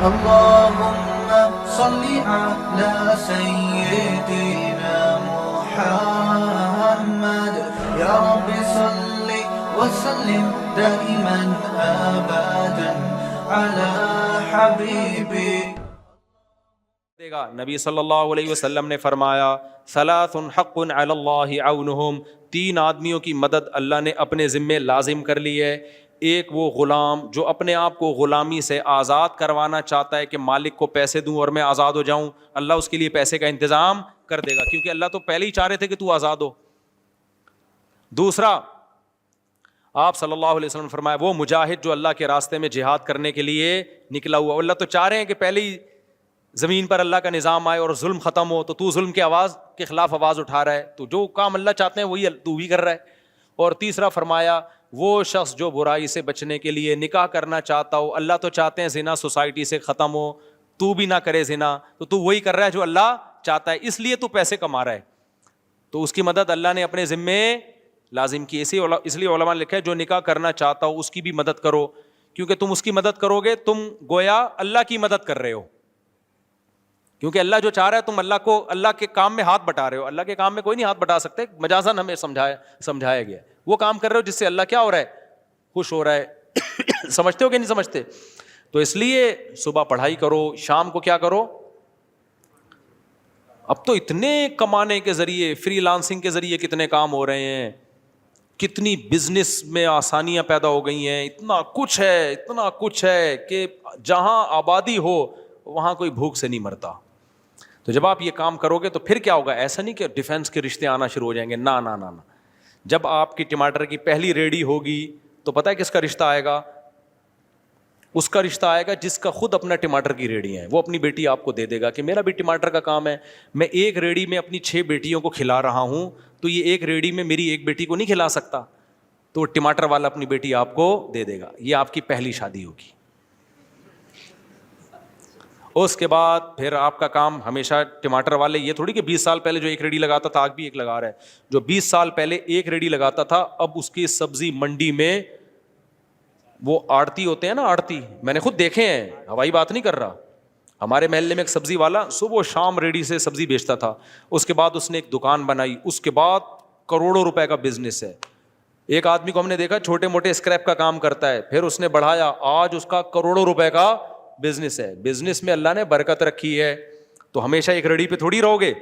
اللهم صل على سيدنا محمد يا رب صل وسلم دائما ابدا على حبيبك. نبی صلی اللہ علیہ وسلم نے فرمایا ثلاث حق علی اللہ عونہم، 3 آدمیوں کی مدد اللہ نے اپنے ذمے لازم کر لی ہے. ایک وہ غلام جو اپنے آپ کو غلامی سے آزاد کروانا چاہتا ہے کہ مالک کو پیسے دوں اور میں آزاد ہو جاؤں، اللہ اس کے لیے پیسے کا انتظام کر دے گا، کیونکہ اللہ تو پہلے ہی چاہ رہے تھے کہ تو آزاد ہو. دوسرا، آپ صلی اللہ علیہ وسلم نے فرمایا وہ مجاہد جو اللہ کے راستے میں جہاد کرنے کے لیے نکلا ہوا، اللہ تو چاہ رہے ہیں کہ پہلے ہی زمین پر اللہ کا نظام آئے اور ظلم ختم ہو، تو ظلم کی آواز کے خلاف آواز اٹھا رہا ہے، تو جو کام اللہ چاہتے ہیں وہی تو بھی کر رہا ہے. اور تیسرا فرمایا وہ شخص جو برائی سے بچنے کے لیے نکاح کرنا چاہتا ہو، اللہ تو چاہتے ہیں زنا سوسائٹی سے ختم ہو، تو بھی نہ کرے زنا، تو تو وہی کر رہا ہے جو اللہ چاہتا ہے، اس لیے تو پیسے کما رہا ہے، تو اس کی مدد اللہ نے اپنے ذمے لازم کی. اس لیے علماء نے لکھا ہے جو نکاح کرنا چاہتا ہو اس کی بھی مدد کرو، کیونکہ تم اس کی مدد کرو گے تم گویا اللہ کی مدد کر رہے ہو، کیونکہ اللہ جو چاہ رہا ہے تم اللہ کو اللہ کے کام میں ہاتھ بٹا رہے ہو. اللہ کے کام میں کوئی نہیں ہاتھ بٹا سکتے، مجازاً ہمیں سمجھایا گیا وہ کام کر رہے ہو جس سے اللہ کیا ہو رہا ہے، خوش ہو رہا ہے. سمجھتے ہو کہ نہیں سمجھتے؟ تو اس لیے صبح پڑھائی کرو، شام کو کیا کرو. اب تو اتنے کمانے کے ذریعے، فری لانسنگ کے ذریعے کتنے کام ہو رہے ہیں، کتنی بزنس میں آسانیاں پیدا ہو گئی ہیں، اتنا کچھ ہے کہ جہاں آبادی ہو وہاں کوئی بھوک سے نہیں مرتا. تو جب آپ یہ کام کرو گے تو پھر کیا ہوگا، ایسا نہیں کہ ڈیفینس کے رشتے آنا شروع ہو جائیں گے، نہ نہ نہ. جب آپ کی ٹماٹر کی پہلی ریڈی ہوگی تو پتہ ہے کس کا رشتہ آئے گا؟ اس کا رشتہ آئے گا جس کا خود اپنا ٹماٹر کی ریڈی ہے، وہ اپنی بیٹی آپ کو دے دے گا کہ میرا بھی ٹماٹر کا کام ہے، میں ایک ریڈی میں اپنی 6 بیٹیوں کو کھلا رہا ہوں، تو یہ ایک ریڈی میں میری ایک بیٹی کو نہیں کھلا سکتا، تو ٹماٹر والا اپنی بیٹی آپ کو دے دے گا. یہ آپ کی پہلی شادی ہوگی. اس کے بعد پھر آپ کا کام ہمیشہ ٹماٹر والے، یہ تھوڑی کہ 20 سال پہلے جو ایک ریڈی لگاتا تھا آج بھی ایک لگا رہا ہے، جو 20 سال پہلے ایک ریڈی لگاتا تھا اب اس کی سبزی منڈی میں، وہ آڑتی ہوتے ہیں نا، آڑتی میں نے خود دیکھے ہیں، ہوائی بات نہیں کر رہا. ہمارے محلے میں ایک سبزی والا صبح و شام ریڈی سے سبزی بیچتا تھا، اس کے بعد اس نے ایک دکان بنائی، اس کے بعد کروڑوں روپے کا بزنس ہے. ایک آدمی کو ہم نے دیکھا چھوٹے موٹے اسکریپ کا کام کرتا ہے، پھر اس نے بڑھایا، آج اس کا کروڑوں روپے کا بزنس ہے. بزنس میں اللہ نے برکت رکھی ہے. تو ہمیشہ ایک ریڈی پہ تھوڑی رہو گے.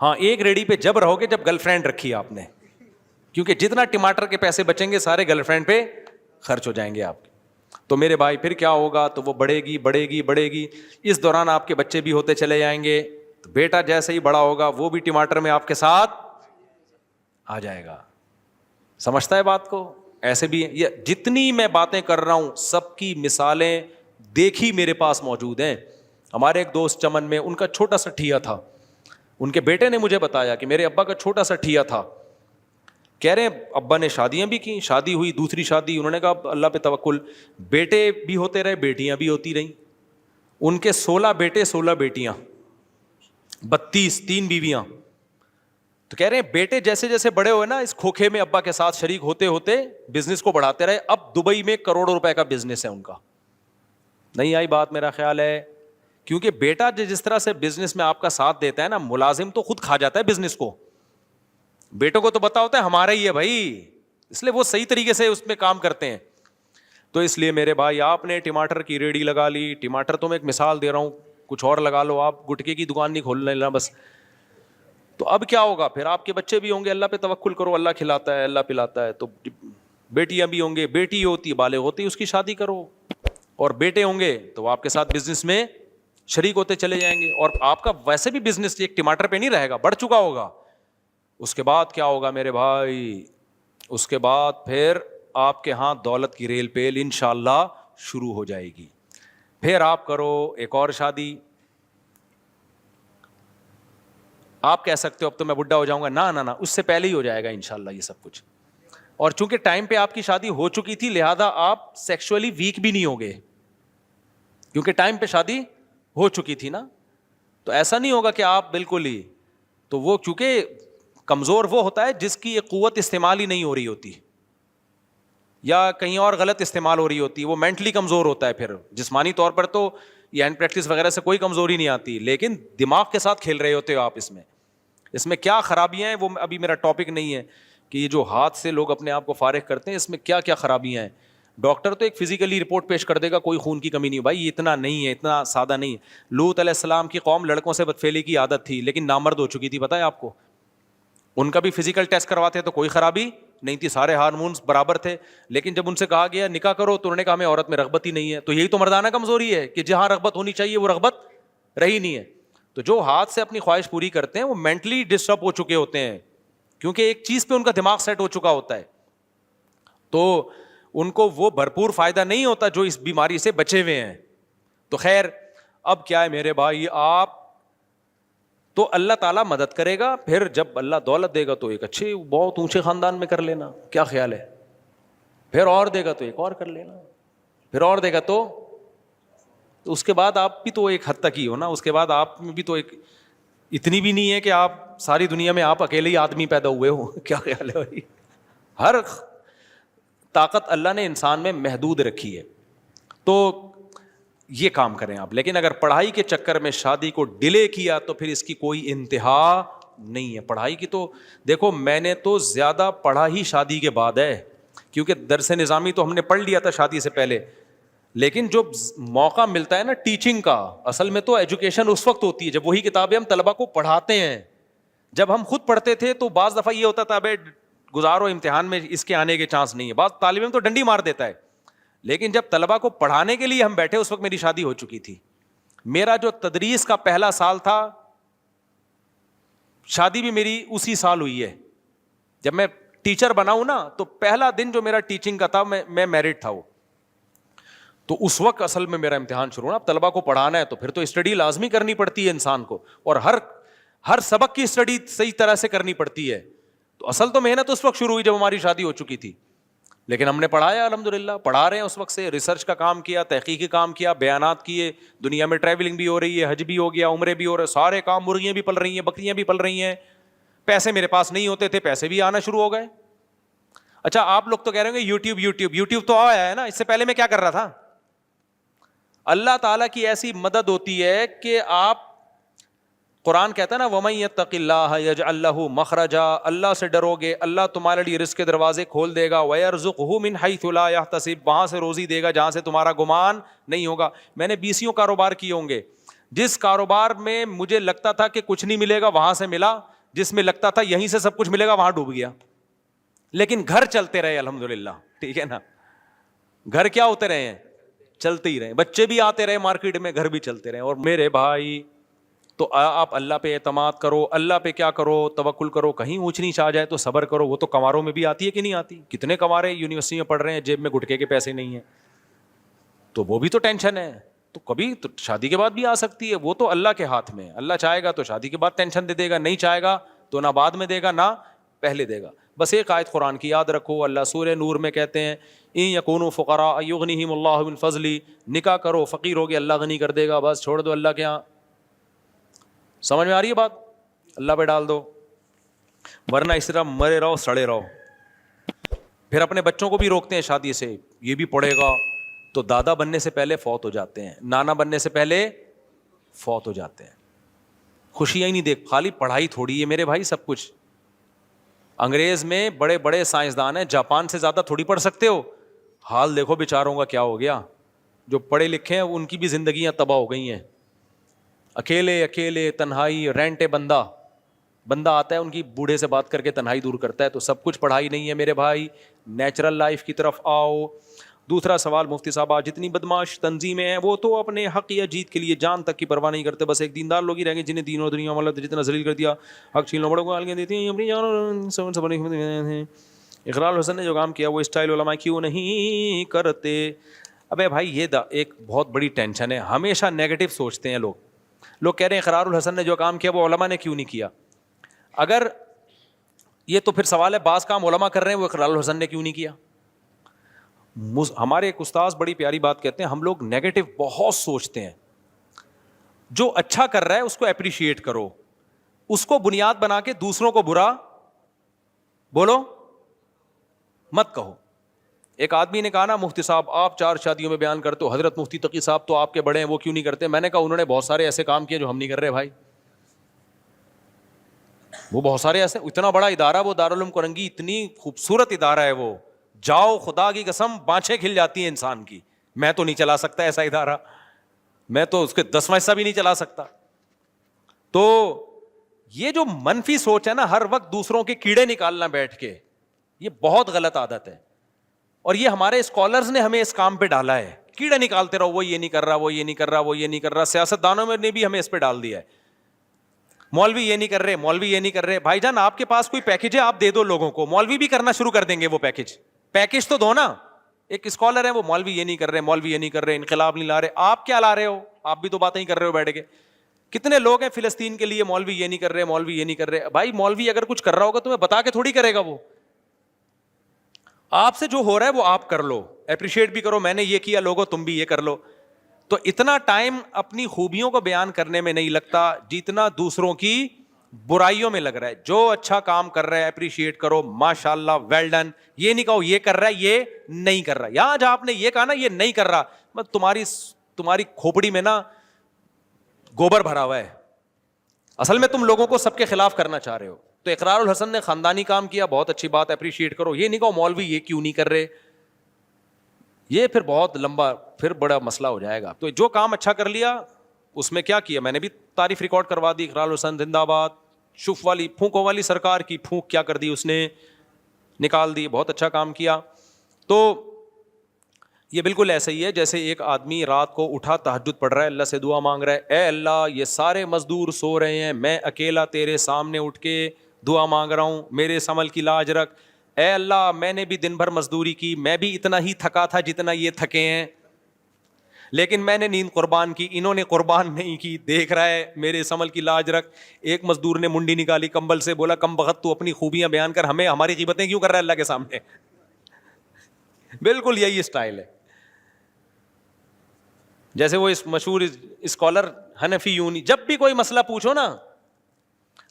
ہاں ایک ریڈی پہ جب رہو گے جب گرل فرینڈ رکھی آپ نے، کیونکہ جتنا ٹماٹر کے پیسے بچیں گے سارے گرل فرینڈ پہ خرچ ہو جائیں گے آپ کے. تو میرے بھائی پھر کیا ہوگا، تو وہ بڑھے گی. اس دوران آپ کے بچے بھی ہوتے چلے جائیں گے، تو بیٹا جیسے ہی بڑا ہوگا وہ بھی ٹماٹر میں آپ کے ساتھ آ جائے گا. سمجھتا ہے بات کو؟ ایسے بھی یہ جتنی میں باتیں کر رہا ہوں سب کی مثالیں دیکھی میرے پاس موجود ہیں. ہمارے ایک دوست چمن میں، ان کا چھوٹا سا ٹھیا تھا، ان کے بیٹے نے مجھے بتایا کہ میرے ابا کا چھوٹا سا ٹھیا تھا. کہہ رہے ہیں ابا نے شادیاں بھی کی، شادی ہوئی، دوسری شادی، انہوں نے کہا اللہ پہ توکل، بیٹے بھی ہوتے رہے بیٹیاں بھی ہوتی رہیں. ان کے 16 بیٹے 16 بیٹیاں، 32، 3 بیویاں. تو کہہ رہے ہیں بیٹے جیسے جیسے بڑے ہوئے نا اس کھوکھے میں ابا کے ساتھ شریک ہوتے ہوتے بزنس کو بڑھاتے رہے. اب دبئی میں کروڑوں روپے کا بزنس ہے ان کا. نہیں آئی بات میرا خیال ہے؟ کیونکہ بیٹا جس طرح سے بزنس میں آپ کا ساتھ دیتا ہے نا، ملازم تو خود کھا جاتا ہے بزنس کو، بیٹوں کو تو پتا ہوتا ہے ہمارا ہی ہے بھائی، اس لیے وہ صحیح طریقے سے اس میں کام کرتے ہیں. تو اس لیے میرے بھائی آپ نے ٹماٹر کی ریڈی لگا لی، ٹماٹر تو میں ایک مثال دے رہا ہوں، کچھ اور لگا لو، آپ گٹکے کی دکان نہیں کھولنے لینا بس. تو اب کیا ہوگا، پھر آپ کے بچے بھی ہوں گے، اللہ پہ توکل کرو، اللہ کھلاتا ہے اللہ پلاتا ہے. تو بیٹیاں بھی ہوں گے، بیٹی ہوتی بالغ ہوتی اس کی شادی کرو، اور بیٹے ہوں گے تو وہ آپ کے ساتھ بزنس میں شریک ہوتے چلے جائیں گے. اور آپ کا ویسے بھی بزنس ایک ٹماٹر پہ نہیں رہے گا، بڑھ چکا ہوگا. اس کے بعد کیا ہوگا میرے بھائی، اس کے بعد پھر آپ کے ہاں دولت کی ریل پیل انشاءاللہ شروع ہو جائے گی. پھر آپ کرو ایک اور شادی. آپ کہہ سکتے ہو اب تو میں بڈھا ہو جاؤں گا، نہ نہ نہ، اس سے پہلے ہی ہو جائے گا انشاءاللہ یہ سب کچھ. اور چونکہ ٹائم پہ آپ کی شادی ہو چکی تھی لہذا آپ سیکشولی ویک بھی نہیں ہوگے، کیونکہ ٹائم پہ شادی ہو چکی تھی نا. تو ایسا نہیں ہوگا کہ آپ بالکل ہی، تو وہ چونکہ کمزور وہ ہوتا ہے جس کی یہ قوت استعمال ہی نہیں ہو رہی ہوتی. یا کہیں اور غلط استعمال ہو رہی ہوتی ہے, وہ مینٹلی کمزور ہوتا ہے. پھر جسمانی طور پر تو یہ ہینڈ پریکٹس وغیرہ سے کوئی کمزوری نہیں آتی, لیکن دماغ کے ساتھ کھیل رہے ہوتے ہو آپ. اس میں کیا خرابیاں ہیں وہ ابھی میرا ٹاپک نہیں ہے کہ یہ جو ہاتھ سے لوگ اپنے آپ کو فارغ کرتے ہیں اس میں کیا کیا خرابیاں ہیں. ڈاکٹر تو ایک فزیکلی رپورٹ پیش کر دے گا, کوئی خون کی کمی نہیں. بھائی اتنا نہیں ہے, اتنا سادہ نہیں ہے. لوط علیہ السلام کی قوم لڑکوں سے بدفعلی کی عادت تھی, لیکن نامرد ہو چکی تھی, پتہ ہے آپ کو. ان کا بھی فزیکل ٹیسٹ کرواتے تو کوئی خرابی نہیں تھی, سارے ہارمونس برابر تھے. لیکن جب ان سے کہا گیا نکاح کرو تو انہوں نے کہا ہمیں عورت میں رغبت ہی نہیں ہے. تو یہی تو مردانہ کمزوری ہے کہ جہاں رغبت ہونی چاہیے وہ رغبت رہی نہیں ہے. تو جو ہاتھ سے اپنی خواہش پوری کرتے ہیں وہ مینٹلی ڈسٹرب ہو چکے ہوتے ہیں, کیونکہ ایک چیز پہ ان کا دماغ سیٹ ہو چکا ہوتا ہے. تو ان کو وہ بھرپور فائدہ نہیں ہوتا جو اس بیماری سے بچے ہوئے ہیں. تو خیر اب کیا ہے میرے بھائی, آپ تو اللہ تعالیٰ مدد کرے گا, پھر جب اللہ دولت دے گا تو ایک اچھے بہت اونچے خاندان میں کر لینا, کیا خیال ہے. پھر اور دے گا تو ایک اور کر لینا, پھر اور دے گا تو اس کے بعد آپ بھی تو ایک حد تک ہی ہو نا. اس کے بعد آپ میں بھی تو ایک اتنی بھی نہیں ہے کہ آپ ساری دنیا میں آپ اکیلے ہی آدمی پیدا ہوئے ہو, کیا خیال ہے بھائی. ہر طاقت اللہ نے انسان میں محدود رکھی ہے. تو یہ کام کریں آپ. لیکن اگر پڑھائی کے چکر میں شادی کو ڈیلے کیا تو پھر اس کی کوئی انتہا نہیں ہے. پڑھائی کی تو دیکھو, میں نے تو زیادہ پڑھا ہی شادی کے بعد ہے, کیونکہ درس نظامی تو ہم نے پڑھ لیا تھا شادی سے پہلے. لیکن جو موقع ملتا ہے نا ٹیچنگ کا, اصل میں تو ایجوکیشن اس وقت ہوتی ہے جب وہی کتابیں ہم طلبا کو پڑھاتے ہیں. جب ہم خود پڑھتے تھے تو بعض دفعہ یہ ہوتا تھا, بھائی گزارو امتحان میں اس کے آنے کے چانس نہیں ہے. بعض طالب علم تو ڈنڈی مار دیتا ہے. لیکن جب طلبا کو پڑھانے کے لیے ہم بیٹھے اس وقت میری شادی ہو چکی تھی. میرا جو تدریس کا پہلا سال تھا, شادی بھی میری اسی سال ہوئی ہے. جب میں ٹیچر بنا ہوں نا تو پہلا دن جو میرا ٹیچنگ کا تھا میں میرڈ تھا وہ. تو اس وقت اصل میں میرا امتحان شروع ہونا. اب طلبا کو پڑھانا ہے تو پھر تو اسٹڈی لازمی کرنی پڑتی ہے انسان کو, اور ہر سبق کی اسٹڈی صحیح طرح سے کرنی پڑتی ہے. تو اصل تو محنت اس وقت شروع ہوئی جب ہماری شادی ہو چکی تھی. لیکن ہم نے پڑھایا, الحمدللہ پڑھا رہے ہیں اس وقت سے. ریسرچ کا کام کیا, تحقیقی کام کیا, بیانات کیے, دنیا میں ٹریولنگ بھی ہو رہی ہے, حج بھی ہو گیا, عمرے بھی ہو رہے, سارے کام. مرغیاں بھی پل رہی ہیں, بکریاں بھی پل رہی ہیں. پیسے میرے پاس نہیں ہوتے تھے, پیسے بھی آنا شروع ہو گئے. اچھا آپ لوگ تو کہہ رہے ہوں گے یوٹیوب تو آیا ہے نا, اس سے پہلے میں کیا کر رہا تھا. اللہ تعالیٰ کی ایسی مدد ہوتی ہے کہ آپ, قرآن کہتا ہے نا وَمَن يَتَّقِ اللَّهَ يَجْعَل لَّهُ مَخْرَجًا, اللہ سے ڈرو گے اللہ تمہارے لیے رزق کے دروازے کھول دے گا. وَيَرْزُقْهُ مِنْ حَيْثُ لَا يَحْتَسِبُ, وہاں سے روزی دے گا جہاں سے تمہارا گمان نہیں ہوگا. میں نے 20 کاروبار کیے ہوں گے, جس کاروبار میں مجھے لگتا تھا کہ کچھ نہیں ملے گا وہاں سے ملا, جس میں لگتا تھا یہیں سے سب کچھ ملے گا وہاں ڈوب گیا. لیکن گھر چلتے رہے الحمدللہ, ٹھیک ہے نا. گھر کیا ہوتے رہے ہیں, چلتے ہی رہے. بچے بھی آتے رہے مارکیٹ میں, گھر بھی چلتے رہے. اور میرے بھائی تو آپ اللہ پہ اعتماد کرو, اللہ پہ کیا کرو, توکل کرو. کہیں اونچ نیچ آ جائے تو صبر کرو. وہ تو کنواروں میں بھی آتی ہے کہ نہیں آتی. کتنے کنوارے یونیورسٹی میں پڑھ رہے ہیں, جیب میں گٹکے کے پیسے نہیں ہیں, تو وہ بھی تو ٹینشن ہے. تو کبھی تو شادی کے بعد بھی آ سکتی ہے, وہ تو اللہ کے ہاتھ میں. اللہ چاہے گا تو شادی کے بعد ٹینشن دے دے گا, نہیں چاہے گا تو نہ بعد میں دے گا نہ پہلے دے گا. بس ایک آیت قرآن کی یاد رکھو, اللہ سورہ نور میں کہتے ہیں ان یکونوا فقراء یغنیہم اللہ من فضلہ, نکاح کرو فقیر ہوگے اللہ غنی کر دے گا, بس چھوڑ دو اللہ کے یہاں. سمجھ میں آ رہی ہے بات, اللہ پہ ڈال دو, ورنہ اس طرح مرے رہو سڑے رہو. پھر اپنے بچوں کو بھی روکتے ہیں شادی سے, یہ بھی پڑھے گا, تو دادا بننے سے پہلے فوت ہو جاتے ہیں, نانا بننے سے پہلے فوت ہو جاتے ہیں. خوشیاں ہی نہیں دیکھ, خالی پڑھائی تھوڑی ہے میرے بھائی سب کچھ. انگریز میں بڑے بڑے سائنسدان ہیں, جاپان سے زیادہ تھوڑی پڑھ سکتے ہو. حال دیکھو بیچاروں کا کیا ہو گیا. جو پڑھے لکھے ہیں ان کی بھی زندگیاں تباہ ہو گئی ہیں. اکیلے تنہائی, رینٹے بندہ آتا ہے ان کی بوڑھے سے بات کر کے تنہائی دور کرتا ہے. تو سب کچھ پڑھائی نہیں ہے میرے بھائی, نیچرل لائف کی طرف آؤ. دوسرا سوال مفتی صاحب, جتنی بدماش تنظیمیں ہیں وہ تو اپنے حق یا جیت کے لیے جان تک کی پرواہ نہیں کرتے, بس ایک دیندار لوگ ہی رہیں گے جنہیں دین و دنیا والا جتنا ذلیل کر دیا, حق چھیننا بڑوں کو گالیاں دیتی ہیں اپنی جان. اقرار حسن نے جو کام کیا وہ اسٹائل علماء کیوں نہیں کرتے. ابے بھائی یہ ایک بہت بڑی ٹینشن ہے, ہمیشہ نیگیٹو سوچتے ہیں لوگ. لوگ کہہ رہے ہیں اقرار الحسن نے جو کام کیا وہ علماء نے کیوں نہیں کیا. اگر یہ تو پھر سوال ہے, بعض کام علماء کر رہے ہیں وہ اقرار الحسن نے کیوں نہیں کیا. ہمارے ایک استاذ بڑی پیاری بات کہتے ہیں, ہم لوگ نیگیٹو بہت سوچتے ہیں. جو اچھا کر رہا ہے اس کو اپریشیٹ کرو, اس کو بنیاد بنا کے دوسروں کو برا بولو مت کہو. ایک آدمی نے کہا نا مفتی صاحب آپ 4 شادیوں میں بیان کرتے ہو, حضرت مفتی تقی صاحب تو آپ کے بڑے ہیں, وہ کیوں نہیں کرتے؟ میں نے کہا انہوں نے بہت سارے ایسے کام کیے جو ہم نہیں کر رہے بھائی. وہ بہت سارے ایسے, اتنا بڑا ادارہ وہ دارالعلوم کورنگی, اتنی خوبصورت ادارہ ہے وہ, جاؤ خدا کی قسم بانچیں کھل جاتی ہیں انسان کی. میں تو نہیں چلا سکتا ایسا ادارہ, میں تو اس کے 10واں حصہ بھی نہیں چلا سکتا. تو یہ جو منفی سوچ ہے نا, ہر وقت دوسروں کے کیڑے نکالنا بیٹھ کے, یہ بہت غلط عادت ہے. اور یہ ہمارے اسکالرز نے ہمیں اس کام پہ ڈالا ہے, کیڑے نکالتے رہو, وہ یہ نہیں کر رہا, وہ یہ نہیں کر رہا, وہ یہ نہیں کر رہا. سیاست دانوں میں نے بھی ہمیں اس پہ ڈال دیا ہے, مولوی یہ نہیں کر رہے, مولوی یہ نہیں کر رہے. بھائی جان آپ کے پاس کوئی پیکج ہے, آپ دے دو لوگوں کو, مولوی بھی کرنا شروع کر دیں گے وہ پیکج تو دو نا. ایک اسکالر ہے وہ مولوی یہ نہیں کر رہے, مولوی یہ نہیں کر رہے, انقلاب نہیں لا رہے. آپ کیا لا رہے ہو؟ آپ بھی تو باتیں ہی کر رہے ہو بیٹھ کے. کتنے لوگ ہیں فلسطین کے لیے, مولوی یہ نہیں کر رہے, مولوی یہ نہیں کر رہے. بھائی مولوی اگر کچھ کر رہا ہوگا تمہیں بتا کے تھوڑی کرے گا, وہ آپ سے جو ہو رہا ہے وہ آپ کر لو, اپریشیٹ بھی کرو, میں نے یہ کیا, لوگوں تم بھی یہ کر لو. تو اتنا ٹائم اپنی خوبیوں کو بیان کرنے میں نہیں لگتا جتنا دوسروں کی برائیوں میں لگ رہا ہے. جو اچھا کام کر رہا ہے اپریشیٹ کرو, ماشاء اللہ, ویل ڈن. یہ نہیں کہو یہ کر رہا ہے یہ نہیں کر رہا. یہاں جہاں آپ نے یہ کہا نا یہ نہیں کر رہا, تمہاری کھوپڑی میں نا گوبر بھرا ہوا ہے. اصل میں تم لوگوں کو سب کے خلاف کرنا چاہ رہے ہو. تو اقرار الحسن نے خاندانی کام کیا, بہت اچھی بات, اپریشیٹ کرو. یہ نہیں کہو مولوی یہ کیوں نہیں کر رہے, یہ پھر بہت لمبا, پھر بڑا مسئلہ ہو جائے گا. تو جو کام اچھا کر لیا اس میں کیا کیا, میں نے بھی تعریف ریکارڈ کروا دی. اقرار الحسن زندہ باد. شف والی پھونکوں والی سرکار کی پھونک کیا کر دی اس نے, نکال دی, بہت اچھا کام کیا. تو یہ بالکل ایسا ہی ہے جیسے ایک آدمی رات کو اٹھا, تہجد پڑھ رہا ہے, اللہ سے دعا مانگ رہا ہے, اے اللہ یہ سارے مزدور سو رہے ہیں, میں اکیلا تیرے سامنے اٹھ کے دعا مانگ رہا ہوں, میرے اس عمل کی لاج رکھ. اے اللہ میں نے بھی دن بھر مزدوری کی, میں بھی اتنا ہی تھکا تھا جتنا یہ تھکے ہیں, لیکن میں نے نیند قربان کی, انہوں نے قربان نہیں کی, دیکھ رہا ہے, میرے اس عمل کی لاج رکھ. ایک مزدور نے منڈی نکالی کمبل سے, بولا کم بخت تو اپنی خوبیاں بیان کر, ہمیں ہماری غیبتیں کیوں کر رہا ہے اللہ کے سامنے. بالکل یہی اسٹائل ہے. جیسے وہ اس مشہور اسکالر حنفیوں, جب بھی کوئی مسئلہ پوچھو نا,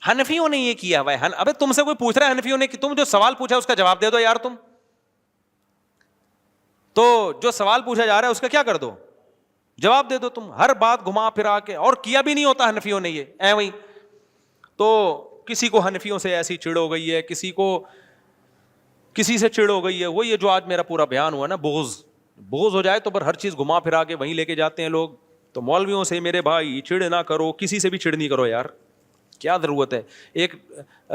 حنفیوں نے یہ کیا ہوا ہے. ابے تم سے کوئی پوچھ رہا ہے حنفیوں نے, کہ تم جو سوال پوچھا اس کا جواب دے دو یار. تم تو جو سوال پوچھا جا رہا ہے اس کا کیا کر دو, جواب دے دو. تم ہر بات گھما پھرا کے, اور کیا بھی نہیں ہوتا حنفیوں نے یہ وہی. تو کسی کو حنفیوں سے ایسی چڑ ہو گئی ہے, کسی سے چڑ ہو گئی ہے. وہ یہ جو آج میرا پورا بیان ہوا نا, بغض ہو جائے تو پر ہر چیز گھما پھرا کے وہیں لے کے جاتے ہیں لوگ. تو مولویوں سے میرے بھائی چڑ نہ کرو, کسی سے بھی چڑ نہیں کرو یار, کیا ضرورت ہے. ایک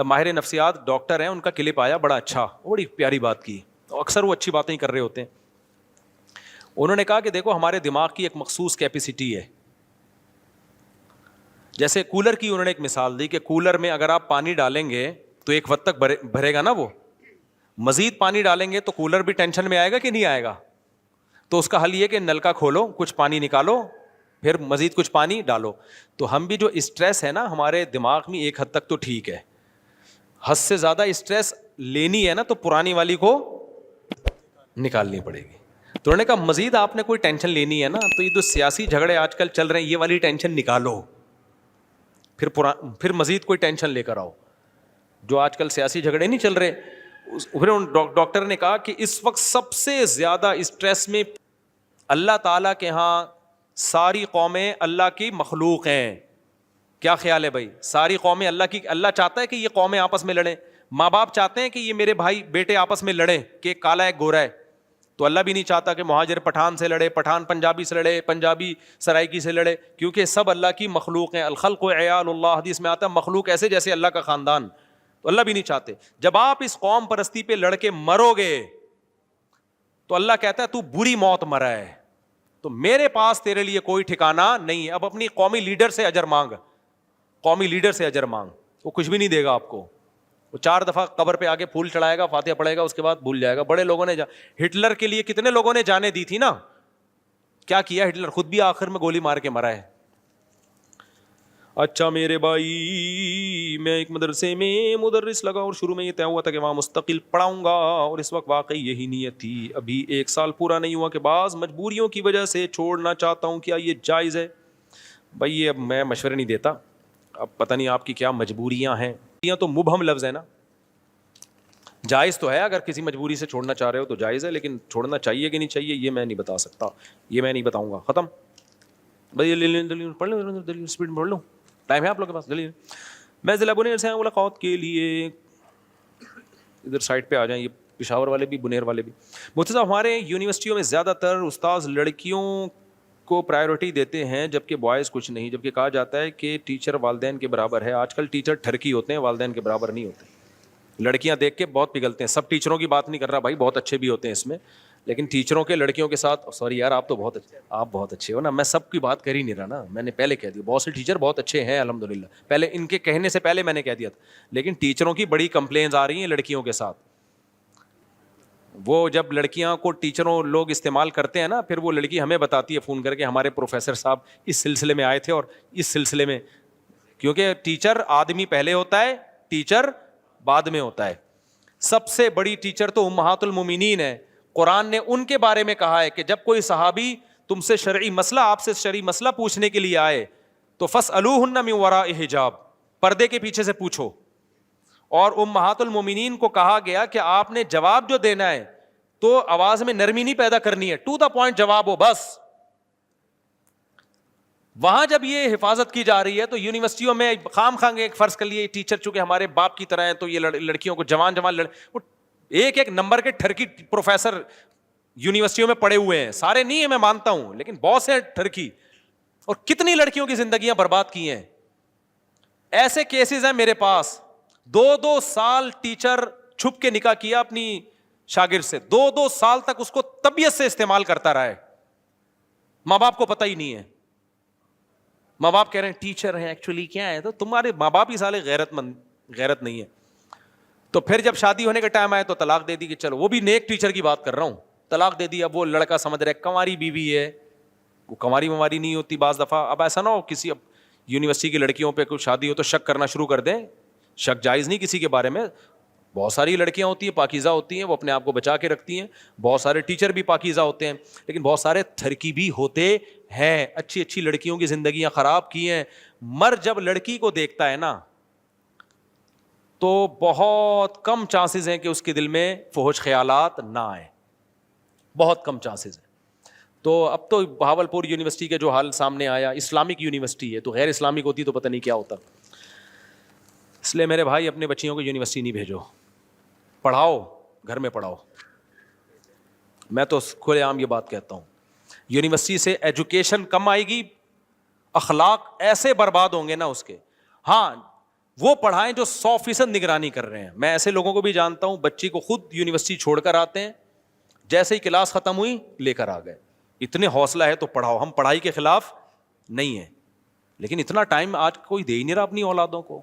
ماہر نفسیات ڈاکٹر ہیں, ان کا کلپ آیا بڑا اچھا, بڑی پیاری بات کی. اکثر وہ اچھی باتیں ہی کر رہے ہوتے ہیں. انہوں نے کہا کہ دیکھو ہمارے دماغ کی ایک مخصوص کیپیسٹی ہے. جیسے کولر کی انہوں نے ایک مثال دی کہ کولر میں اگر آپ پانی ڈالیں گے تو ایک وقت تک بھرے گا نا, وہ مزید پانی ڈالیں گے تو کولر بھی ٹینشن میں آئے گا کہ نہیں آئے گا. تو اس کا حل یہ کہ نل کا کھولو, کچھ پانی نکالو, پھر مزید کچھ پانی ڈالو. تو ہم بھی جو اسٹریس ہے نا ہمارے دماغ میں ایک حد تک تو ٹھیک ہے, حد سے زیادہ اسٹریس لینی ہے نا تو پرانی والی کو نکالنی پڑے گی. تو انہوں نے کہا مزید آپ نے کوئی ٹینشن لینی ہے نا تو یہ جو سیاسی جھگڑے آج کل چل رہے ہیں یہ والی ٹینشن نکالو, پھر مزید کوئی ٹینشن لے کر آؤ. جو آج کل سیاسی جھگڑے نہیں چل رہے, پھر ڈاکٹر نے کہا کہ اس وقت سب سے زیادہ اسٹریس میں اللہ تعالیٰ کے ہاں ساری قومیں اللہ کی مخلوق ہیں. کیا خیال ہے بھائی, ساری قومیں اللہ کی, اللہ چاہتا ہے کہ یہ قومیں آپس میں لڑیں. ماں باپ چاہتے ہیں کہ یہ میرے بھائی بیٹے آپس میں لڑیں کہ ایک کالا ایک گورا ہے, تو اللہ بھی نہیں چاہتا کہ مہاجر پٹھان سے لڑے, پٹھان پنجابی سے لڑے, پنجابی سرائکی سے لڑے, کیونکہ سب اللہ کی مخلوق ہیں. الخلق عیال اللہ, حدیث میں آتا ہے مخلوق ایسے جیسے اللہ کا خاندان. تو اللہ بھی نہیں چاہتے. جب آپ اس قوم پرستی پہ لڑ کے مرو گے تو اللہ کہتا ہے تو بری موت مرا ہے, تو میرے پاس تیرے لیے کوئی ٹھکانہ نہیں ہے. اب اپنی قومی لیڈر سے اجر مانگ, قومی لیڈر سے اجر مانگ, وہ کچھ بھی نہیں دے گا آپ کو. وہ 4 دفعہ قبر پہ آگے پھول چڑھائے گا, فاتحہ پڑھے گا, اس کے بعد بھول جائے گا. بڑے لوگوں نے ہٹلر کے لیے کتنے لوگوں نے جانیں دی تھی نا, کیا کیا ہٹلر, خود بھی آخر میں گولی مار کے مرا ہے. اچھا میرے بھائی, میں ایک مدرسے میں مدرس لگا اور شروع میں یہ طے ہوا تھا کہ وہاں مستقل پڑھاؤں گا, اور اس وقت واقعی یہی نیت تھی. ابھی 1 سال پورا نہیں ہوا کہ بعض مجبوریوں کی وجہ سے چھوڑنا چاہتا ہوں. کیا یہ جائز ہے؟ بھائی یہ اب میں مشورے نہیں دیتا, اب پتہ نہیں آپ کی کیا مجبوریاں ہیں. یہ تو مبہم لفظ ہے نا, جائز تو ہے, اگر کسی مجبوری سے چھوڑنا چاہ رہے ہو تو جائز ہے, لیکن چھوڑنا چاہیے کہ نہیں چاہیے یہ میں نہیں بتا سکتا, یہ میں نہیں بتاؤں گا. ختم بھائی, دلیل پڑھ لو, دلیل اسپیڈ میں پڑھ لو, ٹائم ہے آپ لوگ کے پاس. دلیل, میں ضلع بنیر سے ہوں ملاقات کے لیے. ادھر سائڈ پہ آ جائیں, یہ پشاور والے بھی بنیر والے بھی. مفتی صاحب, ہمارے یونیورسٹیوں میں زیادہ تر استاذ لڑکیوں کو پرائیورٹی دیتے ہیں جبکہ بوائز کچھ نہیں, جبکہ کہا جاتا ہے کہ ٹیچر والدین کے برابر ہے. آج کل ٹیچر ٹھرکی ہوتے ہیں, والدین کے برابر نہیں ہوتے. لڑکیاں دیکھ کے بہت پگھلتے ہیں. سب ٹیچروں کی بات نہیں کر رہا بھائی, بہت اچھے بھی ہوتے ہیں اس میں, لیکن ٹیچروں کے لڑکیوں کے ساتھ, سوری یار آپ تو بہت اچھے, آپ بہت اچھے ہو نا, میں سب کی بات کر ہی نہیں رہا نا, میں نے پہلے کہہ دیا بہت سے ٹیچر بہت اچھے ہیں الحمدللہ, پہلے ان کے کہنے سے پہلے میں نے کہہ دیا تھا. لیکن ٹیچروں کی بڑی کمپلینز آ رہی ہیں لڑکیوں کے ساتھ. وہ جب لڑکیاں کو ٹیچروں لوگ استعمال کرتے ہیں نا, پھر وہ لڑکی ہمیں بتاتی ہے فون کر کے ہمارے پروفیسر صاحب اس سلسلے میں آئے تھے اور اس سلسلے میں, کیونکہ ٹیچر آدمی پہلے ہوتا ہے, ٹیچر بعد میں ہوتا ہے. سب سے بڑی ٹیچر تو امہات المومنین ہے. قرآن نے ان کے بارے میں کہا ہے کہ جب کوئی صحابی تم سے شرعی مسئلہ, آپ سے شرعی مسئلہ پوچھنے کے لیے آئے تو فاسألوہن من وراء حجاب, پردے کے پیچھے سے پوچھو. اور امہات المومنین کو کہا گیا کہ آپ نے جواب جو دینا ہے تو آواز میں نرمی نہیں پیدا کرنی ہے, ٹو دا پوائنٹ جواب ہو بس. وہاں جب یہ حفاظت کی جا رہی ہے تو یونیورسٹیوں میں خام خواہ ایک فرض کر لیے ٹیچر چونکہ ہمارے باپ کی طرح ہیں تو یہ لڑکیوں کو جوان ایک ایک نمبر کے ٹھرکی پروفیسر یونیورسٹیوں میں پڑے ہوئے ہیں. سارے نہیں ہیں میں مانتا ہوں, لیکن بہت سے ٹھرکی, اور کتنی لڑکیوں کی زندگیاں برباد کی ہیں. ایسے کیسز ہیں میرے پاس, 2 سال ٹیچر چھپ کے نکاح کیا اپنی شاگرد سے, 2 سال تک اس کو طبیعت سے استعمال کرتا رہا ہے, ماں باپ کو پتہ ہی نہیں ہے. ماں باپ کہہ رہے ہیں ٹیچر ہیں, ایکچولی کیا ہے, تو تمہارے ماں باپ ہی سالے غیرت نہیں ہے. تو پھر جب شادی ہونے کا ٹائم آیا تو طلاق دے دی کہ چلو, وہ بھی نیک ٹیچر کی بات کر رہا ہوں, طلاق دے دی. اب وہ لڑکا سمجھ رہا ہے کنواری بیوی ہے, وہ کنواری مماری نہیں ہوتی بعض دفعہ. اب ایسا نہ ہو کسی اب یونیورسٹی کی لڑکیوں پہ کوئی شادی ہو تو شک کرنا شروع کر دیں. شک جائز نہیں کسی کے بارے میں. بہت ساری لڑکیاں ہوتی ہیں پاکیزہ ہوتی ہیں, وہ اپنے آپ کو بچا کے رکھتی ہیں. بہت سارے ٹیچر بھی پاکیزہ ہوتے ہیں, لیکن بہت سارے تھرکی بھی ہوتے ہیں. اچھی اچھی لڑکیوں کی زندگیاں خراب کی ہیں. مرد جب لڑکی کو دیکھتا ہے نا تو بہت کم چانسز ہیں کہ اس کے دل میں فحش خیالات نہ آئیں, بہت کم چانسز ہیں. تو اب تو بہاولپور یونیورسٹی کا جو حال سامنے آیا, اسلامک یونیورسٹی ہے, تو غیر اسلامک ہوتی تو پتہ نہیں کیا ہوتا. اس لیے میرے بھائی اپنے بچیوں کو یونیورسٹی نہیں بھیجو, پڑھاؤ, گھر میں پڑھاؤ. میں تو کھلے عام یہ بات کہتا ہوں, یونیورسٹی سے ایجوکیشن کم آئے گی, اخلاق ایسے برباد ہوں گے نا اس کے. ہاں وہ پڑھائیں جو 100% نگرانی کر رہے ہیں. میں ایسے لوگوں کو بھی جانتا ہوں, بچی کو خود یونیورسٹی چھوڑ کر آتے ہیں, جیسے ہی کلاس ختم ہوئی لے کر آ گئے. اتنے حوصلہ ہے تو پڑھاؤ, ہم پڑھائی کے خلاف نہیں ہیں, لیکن اتنا ٹائم آج کوئی دے ہی نہیں رہا اپنی اولادوں کو.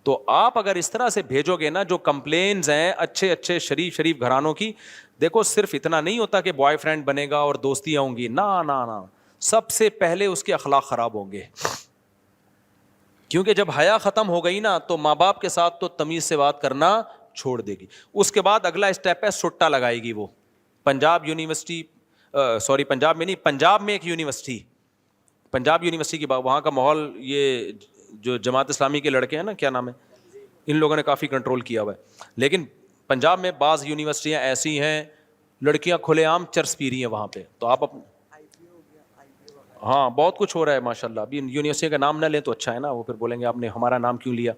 تو آپ اگر اس طرح سے بھیجو گے نا, جو کمپلینز ہیں اچھے اچھے شریف گھرانوں کی, دیکھو صرف اتنا نہیں ہوتا کہ بوائے فرینڈ بنے گا اور دوستیاں ہوں گی, نہ, سب سے پہلے اس کے اخلاق خراب ہوں گے. کیونکہ جب حیا ختم ہو گئی نا تو ماں باپ کے ساتھ تو تمیز سے بات کرنا چھوڑ دے گی. اس کے بعد اگلا اسٹیپ ہے سٹا لگائے گی. وہ پنجاب یونیورسٹی, سوری پنجاب میں نہیں, پنجاب میں ایک یونیورسٹی, پنجاب یونیورسٹی کی بات, وہاں کا ماحول, یہ جو جماعت اسلامی کے لڑکے ہیں نا, کیا نام ہے, ان لوگوں نے کافی کنٹرول کیا ہوا ہے. لیکن پنجاب میں بعض یونیورسٹیاں ایسی ہیں لڑکیاں کھلے عام چرس پی رہی ہیں وہاں پہ. تو آپ ہاں بہت کچھ ہو رہا ہے ماشاء اللہ. ابھی یونیورسٹی کا نام نہ لیں تو اچھا ہے نا, وہ پھر بولیں گے آپ نے ہمارا نام کیوں لیا.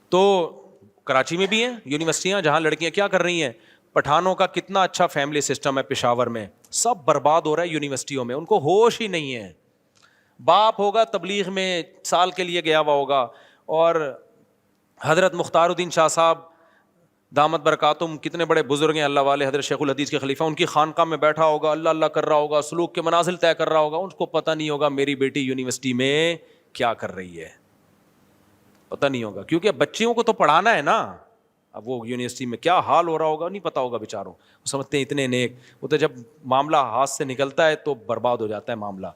تو کراچی میں بھی ہیں یونیورسٹیاں جہاں لڑکیاں کیا کر رہی ہیں, پٹھانوں کا کتنا اچھا فیملی سسٹم ہے پشاور میں, سب برباد ہو رہا ہے یونیورسٹیوں میں. ان کو ہوش ہی نہیں ہے. باپ ہوگا تبلیغ میں سال کے لیے گیا ہوا ہوگا, اور حضرت مختار الدین شاہ صاحب دامت برکاتہم کتنے بڑے بزرگ ہیں اللہ والے, حضرت شیخ الحدیث کے خلیفہ, ان کی خانقاہ میں بیٹھا ہوگا, اللہ اللہ کر رہا ہوگا, سلوک کے منازل طے کر رہا ہوگا. ان کو پتہ نہیں ہوگا میری بیٹی یونیورسٹی میں کیا کر رہی ہے, پتہ نہیں ہوگا, کیونکہ بچیوں کو تو پڑھانا ہے نا. اب وہ یونیورسٹی میں کیا حال ہو رہا ہوگا نہیں پتا ہوگا بیچاروں. وہ سمجھتے ہیں اتنے نیک, وہ تو جب معاملہ ہاتھ سے نکلتا ہے تو برباد ہو جاتا ہے معاملہ.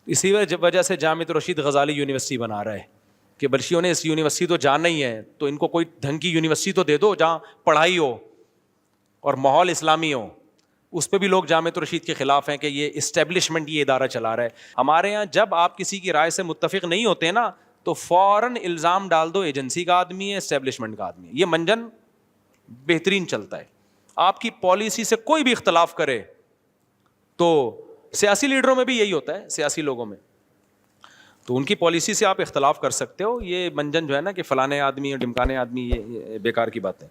اسی وجہ سے جامعۃ الرشید غزالی یونیورسٹی بنا رہا ہے کہ بلشیوں نے اس یونیورسٹی تو جانا ہی ہے, تو ان کو کوئی ڈھنگ کی یونیورسٹی تو دے دو جہاں پڑھائی ہو اور ماحول اسلامی ہو. اس پہ بھی لوگ جامعۃ الرشید کے خلاف ہیں کہ یہ اسٹیبلشمنٹ یہ ادارہ چلا رہا ہے. ہمارے یہاں جب آپ کسی کی رائے سے متفق نہیں ہوتے نا تو فوراً الزام ڈال دو ایجنسی کا آدمی ہے, اسٹیبلشمنٹ کا آدمی ہے. یہ منجن بہترین چلتا ہے. آپ کی پالیسی سے کوئی بھی اختلاف کرے تو سیاسی لیڈروں میں بھی یہی ہوتا ہے, سیاسی لوگوں میں, تو ان کی پالیسی سے آپ اختلاف کر سکتے ہو. یہ منجن جو ہے نا کہ فلانے آدمی اور ڈمکانے آدمی, یہ بیکار کی بات ہے.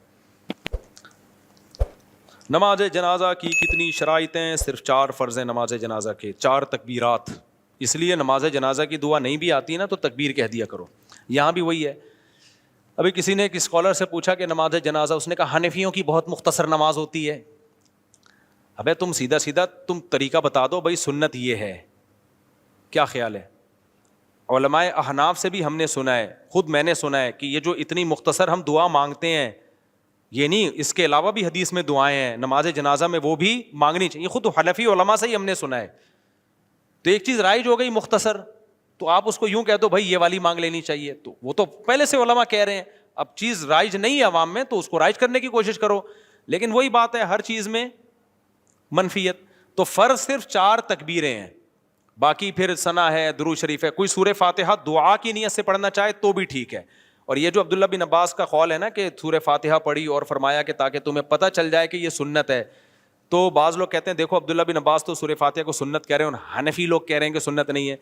نماز جنازہ کی کتنی شرائط ہیں؟ صرف 4 فرض ہیں نماز جنازہ کے, 4 تکبیرات. اس لیے نماز جنازہ کی دعا نہیں بھی آتی نا تو تکبیر کہہ دیا کرو. یہاں بھی وہی ہے. ابھی کسی نے ایک اسکالر سے پوچھا کہ نماز جنازہ, اس نے کہا حنفیوں کی بہت مختصر نماز ہوتی ہے. ابے تم سیدھا سیدھا تم طریقہ بتا دو بھائی, سنت یہ ہے, کیا خیال ہے؟ علماء احناف سے بھی ہم نے سنا ہے, خود میں نے سنا ہے کہ یہ جو اتنی مختصر ہم دعا مانگتے ہیں, یہ نہیں, اس کے علاوہ بھی حدیث میں دعائیں ہیں نماز جنازہ میں, وہ بھی مانگنی چاہیے. خود حنفی علماء سے ہی ہم نے سنا ہے. تو ایک چیز رائج ہو گئی مختصر, تو آپ اس کو یوں کہہ دو بھائی یہ والی مانگ لینی چاہیے, تو وہ تو پہلے سے علماء کہہ رہے ہیں. اب چیز رائج نہیں ہے عوام میں تو اس کو رائج کرنے کی کوشش کرو, لیکن وہی بات ہے ہر چیز میں منفیت. تو فرض صرف 4 تکبیریں ہیں, باقی پھر ثنا ہے, درود شریف ہے. کوئی سورہ فاتحہ دعا کی نیت سے پڑھنا چاہے تو بھی ٹھیک ہے. اور یہ جو عبداللہ بن عباس کا قول ہے نا کہ سورہ فاتحہ پڑھی اور فرمایا کہ تاکہ تمہیں پتہ چل جائے کہ یہ سنت ہے, تو بعض لوگ کہتے ہیں دیکھو عبداللہ بن عباس تو سورہ فاتحہ کو سنت کہہ رہے ہیں اور حنفی لوگ کہہ رہے ہیں کہ سنت نہیں ہے.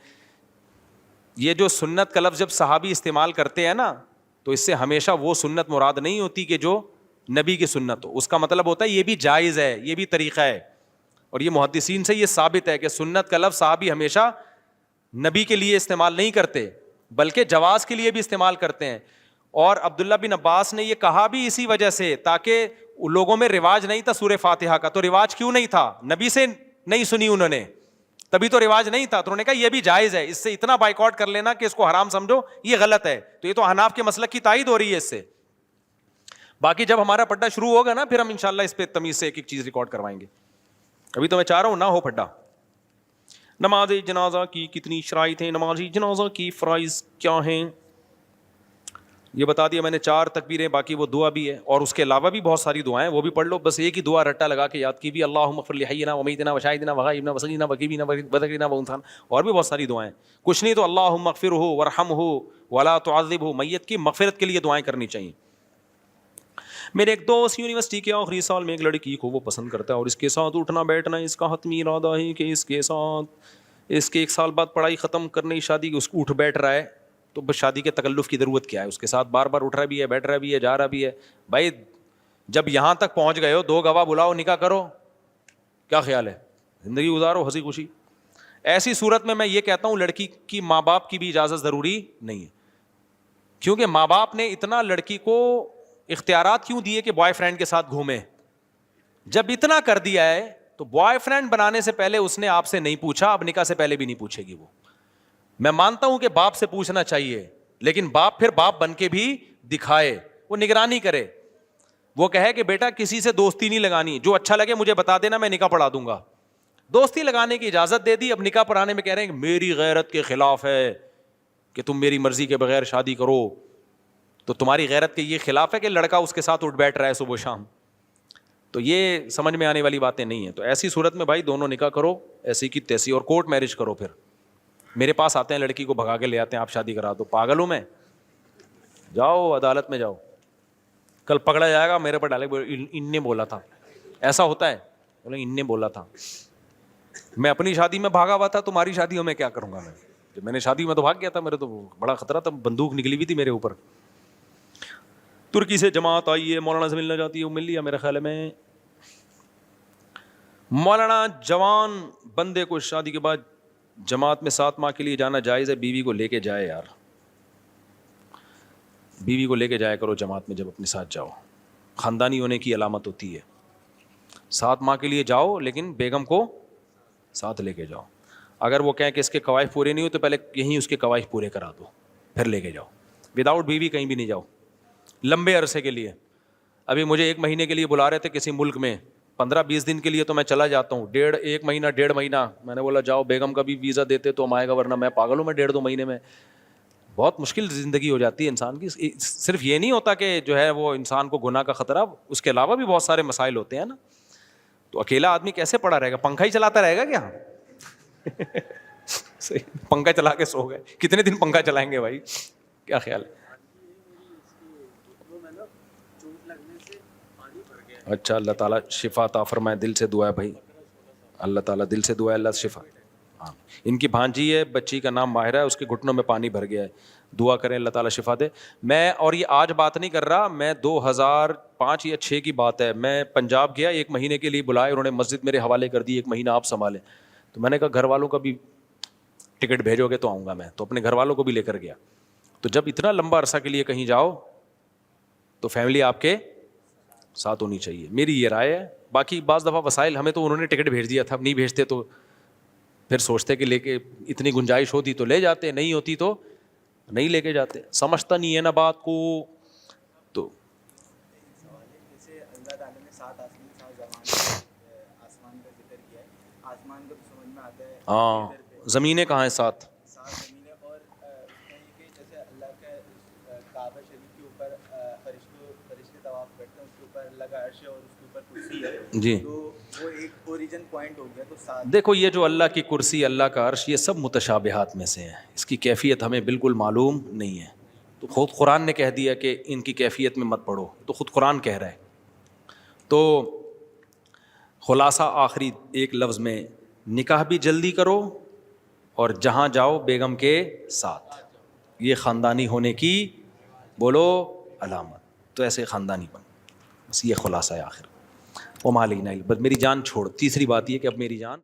یہ جو سنت کا لفظ جب صحابی استعمال کرتے ہیں نا تو اس سے ہمیشہ وہ سنت مراد نہیں ہوتی کہ جو نبی کی سنت ہو. اس کا مطلب ہوتا ہے یہ بھی جائز ہے, یہ بھی طریقہ ہے. اور یہ محدثین سے یہ ثابت ہے کہ سنت کا لفظ صحابی ہمیشہ نبی کے لیے استعمال نہیں کرتے بلکہ جواز کے لیے بھی استعمال کرتے ہیں. اور عبداللہ بن عباس نے یہ کہا بھی اسی وجہ سے تاکہ لوگوں میں رواج نہیں تھا سورہ فاتحہ کا. تو رواج کیوں نہیں تھا؟ نبی سے نہیں سنی انہوں نے, تبھی تو رواج نہیں تھا. تو انہوں نے کہا یہ بھی جائز ہے, اس سے اتنا بائیکاٹ کر لینا کہ اس کو حرام سمجھو, یہ غلط ہے. تو یہ تو حناف کے مسلک کی تائید ہو رہی ہے اس سے. باقی جب ہمارا پڈا شروع ہوگا نا پھر ہم انشاءاللہ اس پہ تمیز سے ایک ایک چیز ریکارڈ کروائیں گے. ابھی تو میں چاہ رہا ہوں نہ ہو پڈا. نماز جنازہ کی کتنی شرائط ہیں؟ نماز جنازہ کی فرائض کیا ہیں یہ بتا دیا میں نے. 4 تکبیریں, باقی وہ دعا بھی ہے, اور اس کے علاوہ بھی بہت ساری دعائیں وہ بھی پڑھ لو. بس ایک ہی دعا رٹا لگا کے یاد کی بھی, اللہم اغفر لحینا ومیتنا وشاہدنا وغائبنا وصغیرنا وکبیرنا وذکرنا وانثانا, اور بھی بہت ساری دعائیں. کچھ نہیں تو اللہم اغفرہ ورحمہ ولا تعذبہ, میت کی مغفرت کے لیے دعائیں کرنی چاہیے. میرے ایک دوست یونیورسٹی کے آخری سال میں ایک لڑکی کو وہ پسند کرتا ہے اور اس کے ساتھ اٹھنا بیٹھنا اس کا حتمی ارادہ ہے کہ اس کے ساتھ اس کے 1 سال بعد پڑھائی ختم کرنے کی شادی کی, اس کو اٹھ بیٹھ رہا ہے. تو بس شادی کے تکلف کی ضرورت کیا ہے؟ اس کے ساتھ بار بار اٹھ رہا بھی ہے, بیٹھ رہا بھی ہے, جا رہا بھی ہے. بھائی جب یہاں تک پہنچ گئے ہو 2 گواہ بلاؤ, نکاح کرو, کیا خیال ہے؟ زندگی گزارو ہنسی خوشی. ایسی صورت میں یہ کہتا ہوں لڑکی کی ماں باپ کی بھی اجازت ضروری نہیں ہے, کیونکہ ماں باپ نے اتنا لڑکی کو اختیارات کیوں دیے کہ بوائے فرینڈ کے ساتھ گھومے؟ جب اتنا کر دیا ہے تو بوائے فرینڈ بنانے سے پہلے اس نے آپ سے نہیں پوچھا, اب نکاح سے پہلے بھی نہیں پوچھے گی وہ. میں مانتا ہوں کہ باپ سے پوچھنا چاہیے, لیکن باپ پھر باپ بن کے بھی دکھائے, وہ نگرانی کرے, وہ کہے کہ بیٹا کسی سے دوستی نہیں لگانی, جو اچھا لگے مجھے بتا دینا, میں نکاح پڑھا دوں گا. دوستی لگانے کی اجازت دے دی, اب نکاح پڑھانے میں کہہ رہے ہیں کہ میری غیرت کے خلاف ہے کہ تم میری مرضی کے بغیر شادی کرو. تو تمہاری غیرت کے یہ خلاف ہے کہ لڑکا اس کے ساتھ اٹھ بیٹھ رہا ہے صبح شام. تو یہ سمجھ میں آنے والی باتیں نہیں ہیں. تو ایسی صورت میں بھائی دونوں نکاح کرو ایسی کی تیسی, اور کورٹ میرج کرو. پھر میرے پاس آتے ہیں لڑکی کو بھگا کے لے آتے ہیں, آپ شادی کرا دو. پاگل ہوں میں؟ جاؤ عدالت میں جاؤ, کل پکڑا جائے گا میرے پر ڈالے ان نے بولا تھا. ایسا ہوتا ہے, بولے ان نے بولا تھا. میں اپنی شادی میں بھاگا ہوا تھا, تمہاری شادیوں میں کیا کروں گا میں؟ جب میں نے شادی میں تو بھاگ گیا تھا, میرے تو بڑا خطرہ تھا, بندوق نکلی ہوئی تھی میرے اوپر. ترکی سے جماعت آئی ہے, مولانا سے ملنا چاہتی ہے, وہ مل لیا میرے خیال میں. مولانا جوان بندے کو شادی کے بعد جماعت میں 7 ماہ کے لیے جانا جائز ہے؟ بیوی کو لے کے جائے یار, بیوی کو لے کے جایا کرو جماعت میں جب اپنے ساتھ جاؤ, خاندانی ہونے کی علامت ہوتی ہے. 7 ماہ کے لیے جاؤ لیکن بیگم کو ساتھ لے کے جاؤ. اگر وہ کہیں کہ اس کے قواعد پورے نہیں ہو تو پہلے یہیں اس کے قواعد پورے کرا دو, پھر لے کے جاؤ. وداؤٹ بیوی کہیں بھی نہیں جاؤ لمبے عرصے کے لیے. ابھی مجھے 1 مہینے کے لیے بلا رہے تھے کسی ملک میں, 15-20 دن کے لیے, تو میں چلا جاتا ہوں. 1 مہینہ 1.5 مہینہ میں نے بولا جاؤ, بیگم کا بھی ویزا دیتے تو ہم آئے گا, ورنہ میں پاگل ہوں, میں 1.5-2 مہینے میں. بہت مشکل زندگی ہو جاتی ہے انسان کی. صرف یہ نہیں ہوتا کہ جو ہے وہ انسان کو گناہ کا خطرہ, اس کے علاوہ بھی بہت سارے مسائل ہوتے ہیں نا. تو اکیلا آدمی کیسے پڑا رہے گا؟ پنکھا ہی چلاتا رہے گا کیا؟ پنکھا چلا کے سو گئے, کتنے دن پنکھا چلائیں گے بھائی؟ کیا خیال ہے؟ اچھا اللہ تعالیٰ شفا عطا فرمائے, دل سے دعا ہے بھائی, اللہ تعالیٰ دل سے دعا ہے, اللہ شفا. ہاں ان کی بھانجی ہے, بچی کا نام ماہرہ ہے, اس کے گھٹنوں میں پانی بھر گیا ہے, دعا کریں اللہ تعالیٰ شفا دے. میں اور یہ آج بات نہیں کر رہا, میں 2005 یا 6 کی بات ہے, میں پنجاب گیا, 1 مہینے کے لیے بلائے, انہوں نے مسجد میرے حوالے کر دی, 1 مہینہ آپ سنبھالیں. تو میں نے کہا گھر والوں کا بھی ٹکٹ بھیجو گے تو آؤں گا میں, تو اپنے گھر والوں کو بھی لے کر گیا. تو جب اتنا لمبا عرصہ کے لیے کہیں جاؤ تو فیملی آپ کے ساتھ ہونی چاہیے, میری یہ رائے ہے. باقی بعض دفعہ وسائل ہمیں تو انہوں نے ٹکٹ بھیج دیا تھا, نہیں بھیجتے تو پھر سوچتے کہ لے کے اتنی گنجائش ہوتی تو لے جاتے, نہیں ہوتی تو نہیں لے کے جاتے. سمجھتا نہیں ہے نا بات کو. تو جیسے اللہ تعالیٰ نے 7 آسمان کا ذکر کیا ہے, آسمان کا تو سمجھ میں آتا ہے, ہاں زمینیں کہاں ہیں 7؟ 7 زمینیں, اور اس میں یہ کہ جیسے اللہ کے کعبہ شریف کے اوپر فرشتے طواف کرتے ہیں, اس کے اوپر اللہ کا عرش ہے اور اس کے اوپر کرسی ہے, جی تو وہ ایک اوریجن پوائنٹ ہو گیا. تو 7 دیکھو یہ جو اللہ کی کرسی, اللہ کا عرش, یہ سب متشابہات میں سے ہیں, اس کی کیفیت ہمیں بالکل معلوم نہیں ہے. تو خود قرآن نے کہہ دیا کہ ان کی کیفیت میں مت پڑھو, تو خود قرآن کہہ رہا ہے. تو خلاصہ آخری ایک لفظ میں, نکاح بھی جلدی کرو اور جہاں جاؤ بیگم کے ساتھ, یہ خاندانی ہونے کی بولو علامت. تو ایسے خاندانی بن, بس یہ خلاصہ ہے آخر. وہ مالینا, بس میری جان چھوڑ. تیسری بات یہ کہ اب میری جان